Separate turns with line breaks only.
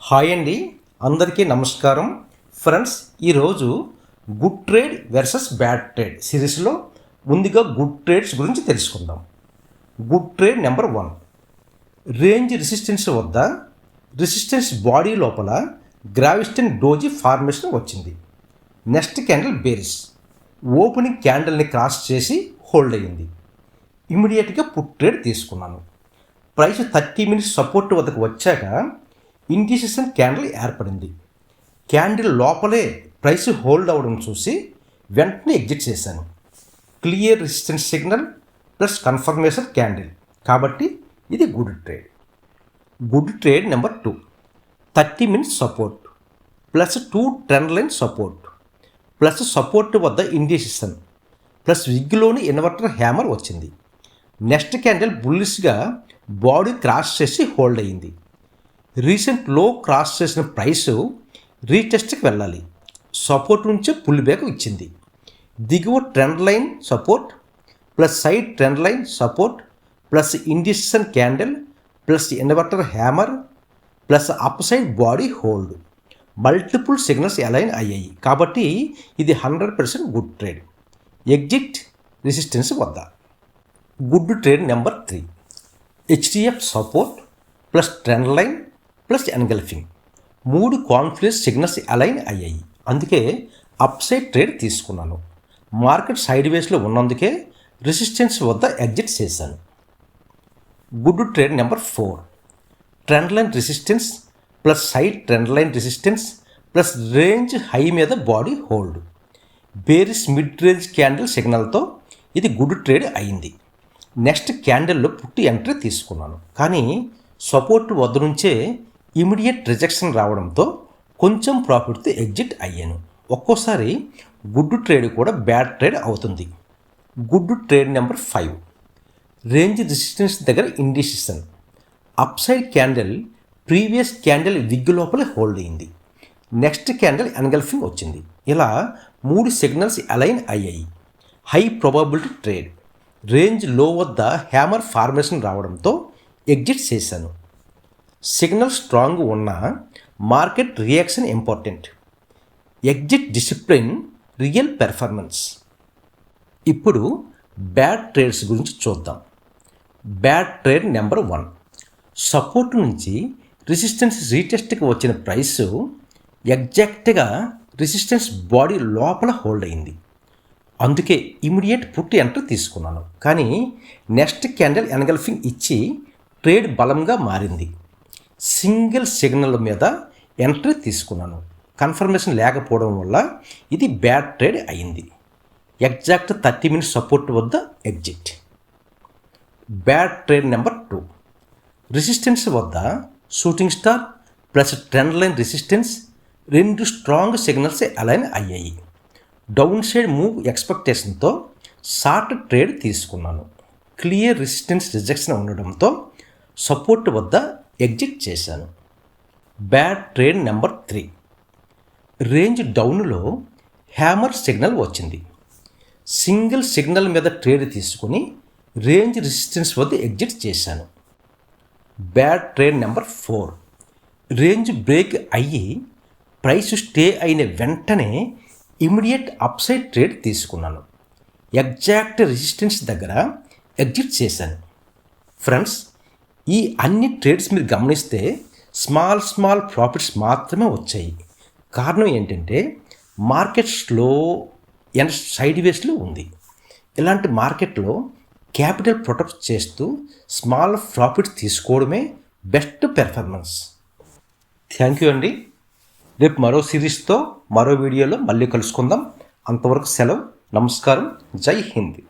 Hi అండి, అందరికీ నమస్కారం. ఫ్రెండ్స్, ఈరోజు good trade versus bad trade సిరీస్లో ముందుగా గుడ్ ట్రేడ్స్ గురించి తెలుసుకుందాం. Good trade number 1, range resistance వద్ద రెసిస్టెన్స్ బాడీ లోపల గ్రావిస్టన్ డోజీ ఫార్మేషన్ వచ్చింది. నెక్స్ట్ క్యాండిల్ బేరిష్, ఓపెనింగ్ క్యాండిల్ని క్రాస్ చేసి హోల్డ్ అయ్యింది. ఇమీడియట్గా పుట్ ట్రేడ్ తీసుకున్నాను. ప్రైస్ 30 మినిట్స్ సపోర్ట్ వద్దకు వచ్చాక ఇండిసిషన్ క్యాండిల్ ఏర్పడింది. క్యాండిల్ లోపలే ప్రైస్ హోల్డ్ అవ్వడం చూసి వెంటనే ఎగ్జిట్ చేశాను. Clear resistance signal plus confirmation candle, కాబట్టి ఇది good trade. Good trade number 2, 30 minutes support plus 2 trend line support plus support వద్ద ఇండిసిషన్ ప్లస్ విగ్లోని ఇన్వర్టర్ హ్యామర్ వచ్చింది. నెక్స్ట్ క్యాండిల్ బుల్లిష్గా బాడీ క్రాస్ చేసి హోల్డ్ అయ్యింది. రీసెంట్ లో క్రాస్ చేసిన price రీటెస్ట్కి వెళ్ళాలి. సపోర్ట్ నుంచే పుల్ బ్యాక్ ఇచ్చింది. దిగువ trend line support plus side trend line support plus indecision candle plus inverted hammer plus up side body hold, multiple signals align అయ్యాయి, కాబట్టి ఇది 100% గుడ్ ట్రేడ్. ఎగ్జిట్ రెసిస్టెన్స్ వద్ద. Good trade number 3, HDF support plus trend line plus engulfing, 3 confluence signals align అయ్యాయి, అందుకే up side trade తీసుకున్నాను. Market side వేస్లో ఉన్నందుకే resistance వద్ద ఎగ్జిట్ చేశాను. Good trade number 4, trend line resistance plus side trend line resistance plus range high మీద body hold, bearish mid range candle సిగ్నల్తో ఇది గుడ్ ట్రేడ్ అయింది. నెక్స్ట్ క్యాండిల్లో పుట్టి ఎంట్రీ తీసుకున్నాను, కానీ సపోర్ట్ వద్ద నుంచే ఇమీడియట్ రిజెక్షన్ రావడంతో కొంచెం ప్రాఫిట్తో ఎగ్జిట్ అయ్యాను. ఒక్కోసారి గుడ్ ట్రేడ్ కూడా బ్యాడ్ ట్రేడ్ అవుతుంది. Good trade number 5, range resistance దగ్గర indecision, up side candle previous candle wick లోపల హోల్డ్ అయింది. నెక్స్ట్ క్యాండిల్ ఎన్గల్ఫింగ్ వచ్చింది. ఇలా 3 సిగ్నల్స్ అలైన్ అయ్యాయి. High probability trade. Range low వద్ద హ్యామర్ ఫార్మేషన్ రావడంతో ఎగ్జిట్ చేశాను. సిగ్నల్ స్ట్రాంగ్ ఉన్న market reaction important. Exit discipline real performance. ఇప్పుడు బ్యాడ్ ట్రేడ్స్ గురించి చూద్దాం. బ్యాడ్ ట్రేడ్ నెంబర్ 1, సపోర్ట్ నుంచి రెసిస్టెన్స్ రీటెస్ట్కి వచ్చిన ప్రైస్ ఎగ్జాక్ట్గా రెసిస్టెన్స్ బాడీ లోపల హోల్డ్ అయింది, అందుకే ఇమీడియట్ పుట్ ఎంట్రీ తీసుకున్నాను. కానీ నెక్స్ట్ క్యాండిల్ ఎన్గల్ఫింగ్ ఇచ్చి ట్రేడ్ బలంగా మారింది. సింగిల్ సిగ్నల్ మీద ఎంట్రీ తీసుకున్నాను. కన్ఫర్మేషన్ లేకపోవడం వల్ల ఇది బ్యాడ్ ట్రేడ్ అయింది. ఎగ్జాక్ట్ 30 మినిట్స్ సపోర్ట్ వద్ద exit. Bad trade number 2, resistance వద్ద shooting star plus trend line resistance 2 strong signals align అయ్యాయి. డౌన్ సైడ్ మూవ్ ఎక్స్పెక్టేషన్తో షార్ట్ ట్రేడ్ తీసుకున్నాను. క్లియర్ రెసిస్టెన్స్ రిజెక్షన్ ఉండడంతో సపోర్ట్ వద్ద ఎగ్జిట్ చేశాను. బ్యాడ్ ట్రేడ్ నెంబర్ 3, రేంజ్ డౌన్లో hammer signal వచ్చింది. సింగిల్ సిగ్నల్ మీద ట్రేడ్ తీసుకుని రేంజ్ రెసిస్టెన్స్ వద్ద ఎగ్జిట్ చేశాను. Bad trade number 4, range break అయ్యి ప్రైస్ స్టే అయిన వెంటనే ఇమీడియట్ అప్సైడ్ ట్రేడ్ తీసుకున్నాను. ఎగ్జాక్ట్ రెసిస్టెన్స్ దగ్గర ఎగ్జిట్ చేశాను. ఫ్రెండ్స్, ఈ అన్ని ట్రేడ్స్ మీరు గమనిస్తే స్మాల్ ప్రాఫిట్స్ మాత్రమే వచ్చాయి. కారణం ఏంటంటే మార్కెట్ స్లో అండ్ సైడ్ వేస్లో ఉంది. ఇలాంటి మార్కెట్లో క్యాపిటల్ ప్రొటెక్ట్ చేస్తూ స్మాల్ ప్రాఫిట్స్ తీసుకోవడమే బెస్ట్ పెర్ఫార్మెన్స్. థ్యాంక్ యూ అండి. రేపు మరో సిరీస్తో మరో వీడియోలో మళ్ళీ కలుసుకుందాం. అంతవరకు సెలవు. నమస్కారం. జై హింద్.